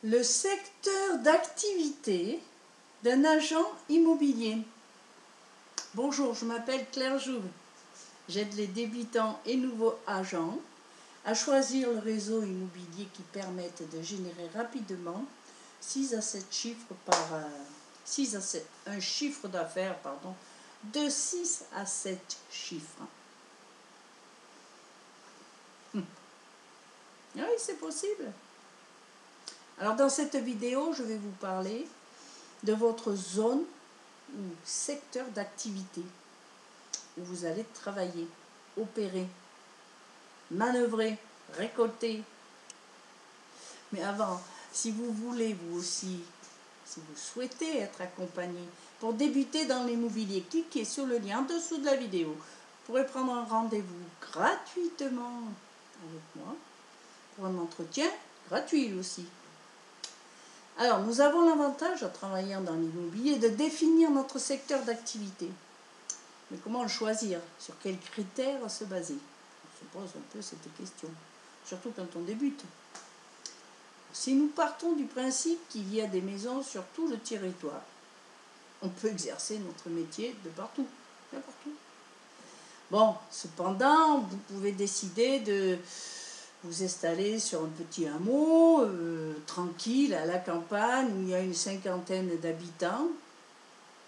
Le secteur d'activité d'un agent immobilier. Bonjour, je m'appelle Claire Jouve. J'aide les débutants et nouveaux agents à choisir le réseau immobilier qui permette de générer rapidement 6 à 7 chiffres un chiffre d'affaires de 6 à 7 chiffres. Oui, c'est possible. Alors dans cette vidéo, je vais vous parler de votre zone ou secteur d'activité où vous allez travailler, opérer, manœuvrer, récolter. Mais avant, si vous voulez vous aussi, si vous souhaitez être accompagné pour débuter dans l'immobilier, cliquez sur le lien en dessous de la vidéo. Vous pourrez prendre un rendez-vous gratuitement avec moi pour un entretien gratuit aussi. Alors, nous avons l'avantage, en travaillant dans l'immobilier, de définir notre secteur d'activité. Mais comment le choisir? Sur quels critères se baser? On se pose un peu cette question, surtout quand on débute. Si nous partons du principe qu'il y a des maisons sur tout le territoire, on peut exercer notre métier de partout, n'importe où. Bon, cependant, vous pouvez décider de vous installer sur un petit hameau, tranquille, à la campagne, où il y a une cinquantaine d'habitants.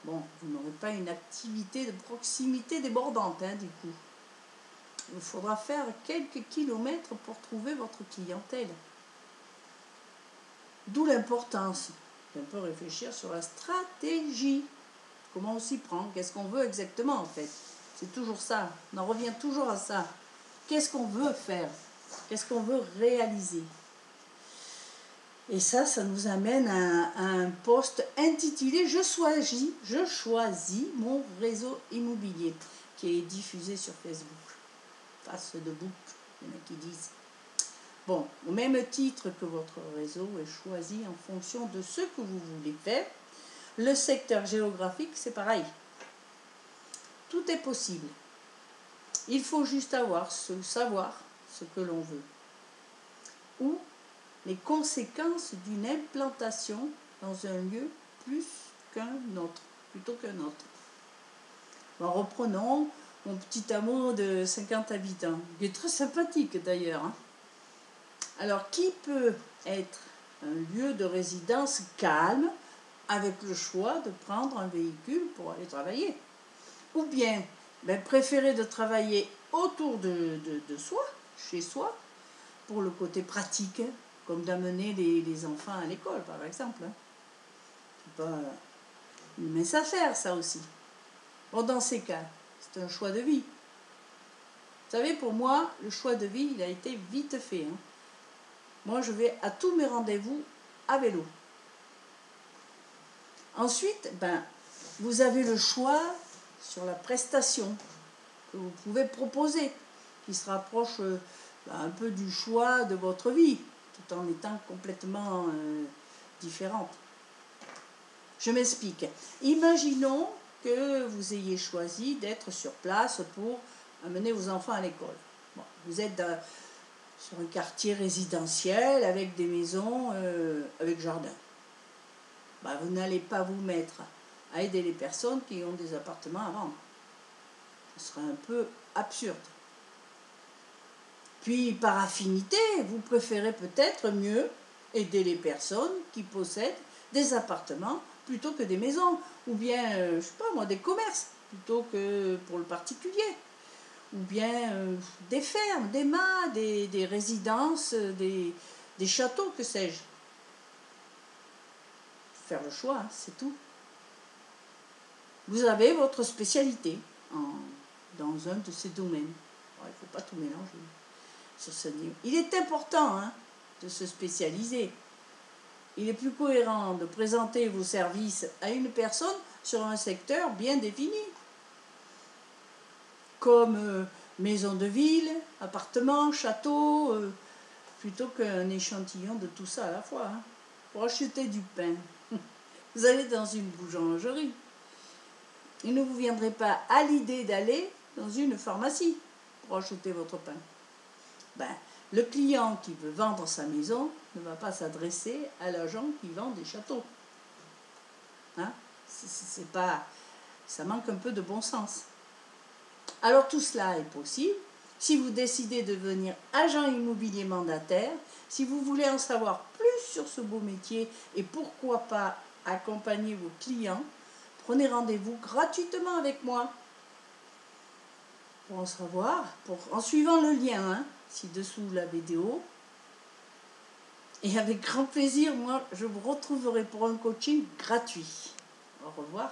Bon, vous n'aurez pas une activité de proximité débordante, du coup. Il faudra faire quelques kilomètres pour trouver votre clientèle. D'où l'importance d'un peu réfléchir sur la stratégie. Comment on s'y prend? Qu'est-ce qu'on veut exactement, en fait? C'est toujours ça. On en revient toujours à ça. Qu'est-ce qu'on veut faire? Qu'est-ce qu'on veut réaliser? Et ça nous amène à un post intitulé « Je choisis mon réseau immobilier » qui est diffusé sur Facebook. Face de book, il y en a qui disent. Bon, au même titre que votre réseau est choisi en fonction de ce que vous voulez faire, le secteur géographique, c'est pareil. Tout est possible. Il faut juste savoir ce que l'on veut. Ou les conséquences d'une implantation dans un lieu plutôt qu'un autre. Bon, reprenons mon petit hameau de 50 habitants, qui est très sympathique d'ailleurs. Alors, qui peut être un lieu de résidence calme, avec le choix de prendre un véhicule pour aller travailler? Ou bien, préférer de travailler autour de soi, chez soi, pour le côté pratique, comme d'amener les enfants à l'école, par exemple. C'est pas une mince affaire, ça aussi. Bon, dans ces cas, c'est un choix de vie. Vous savez, pour moi, le choix de vie, il a été vite fait. Moi, je vais à tous mes rendez-vous à vélo. Ensuite, vous avez le choix sur la prestation que vous pouvez proposer, qui se rapproche un peu du choix de votre vie, tout en étant complètement différente. Je m'explique. Imaginons que vous ayez choisi d'être sur place pour amener vos enfants à l'école. Bon, vous êtes sur un quartier résidentiel avec des maisons avec jardin. Vous n'allez pas vous mettre à aider les personnes qui ont des appartements à vendre. Ce serait un peu absurde. Puis, par affinité, vous préférez peut-être mieux aider les personnes qui possèdent des appartements plutôt que des maisons, ou bien, je sais pas moi, des commerces, plutôt que pour le particulier, ou bien des fermes, des mâts, des résidences, des châteaux, que sais-je. Faire le choix, c'est tout. Vous avez votre spécialité dans un de ces domaines. Il ne faut pas tout mélanger sur ce niveau. Il est important de se spécialiser. Il est plus cohérent de présenter vos services à une personne sur un secteur bien défini, comme maison de ville, appartement, château, plutôt qu'un échantillon de tout ça à la fois. Pour acheter du pain, vous allez dans une boulangerie. Il ne vous viendrait pas à l'idée d'aller dans une pharmacie pour acheter votre pain. Le client qui veut vendre sa maison, ne va pas s'adresser à l'agent qui vend des châteaux. Hein? C'est pas, ça manque un peu de bon sens. Alors tout cela est possible si vous décidez de devenir agent immobilier mandataire, si vous voulez en savoir plus sur ce beau métier et pourquoi pas accompagner vos clients, prenez rendez-vous gratuitement avec moi. Pour en savoir, en suivant le lien ci-dessous la vidéo. Et avec grand plaisir, moi, je vous retrouverai pour un coaching gratuit. Au revoir.